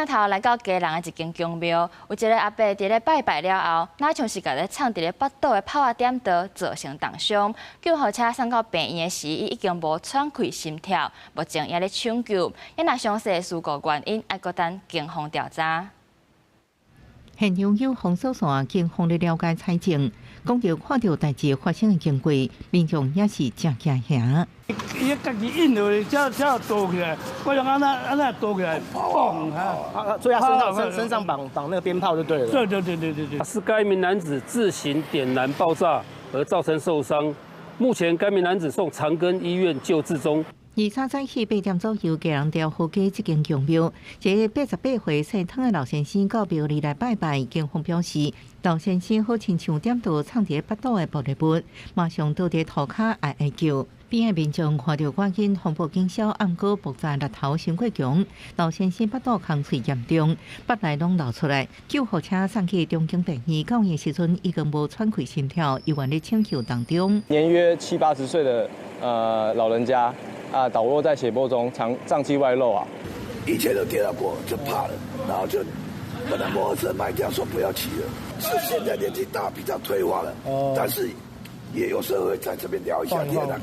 镜头来到家人的一间宫庙，有一个阿伯伫咧拜拜了后，那像是甲咧藏伫咧腹肚的炮啊点刀，造成重伤。救护车送到病院的时，伊已经无喘气、心跳，目前也咧抢救。因若详细的事故原因，还阁等警方调查。现场有封锁线，警方咧了解采证，讲到看到代志发生的经过，民众也是真惊吓。伊家己印落去，才倒起来，我用安那倒起来，嘣哈！所以他身上绑那个鞭炮就对了。对。是该名男子自行点燃爆炸而造成受伤，目前该名男子送长庚医院救治中。23早起8点左右，家人调好街一间宫庙，一个88岁姓汤的老先生到庙里来拜拜。警方表示，老先生好亲像点到藏伫腹肚的玻璃物，马上倒伫涂骹哀叫。边的民众看到赶紧防暴警消，暗过爆炸力头升过强，老先生腹肚空脆严重，腹内拢流出来。救护车送去中京病院，到院时阵已经无喘气、心跳，医院咧抢救当中。年约70、80岁的老人家倒卧在血泊中，脏器外露啊。以前都跌到过，就怕了，然后就把那摩托车卖掉，说不要骑了。是现在年纪大，比较退化了，但是也有时候会在这边聊一下天啊。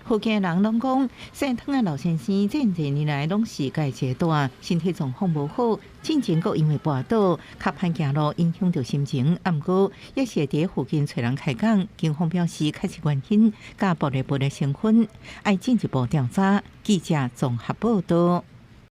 附近的人拢讲，姓汤的老先生这多年来拢是介阶段，身体状况无好，进前阁因为跋倒，较歹行路，影响到心情。毋过，也是伫附近找人开讲。警方表示，确实原因甲玻璃物的成分，爱进一步调查。记者综合报道。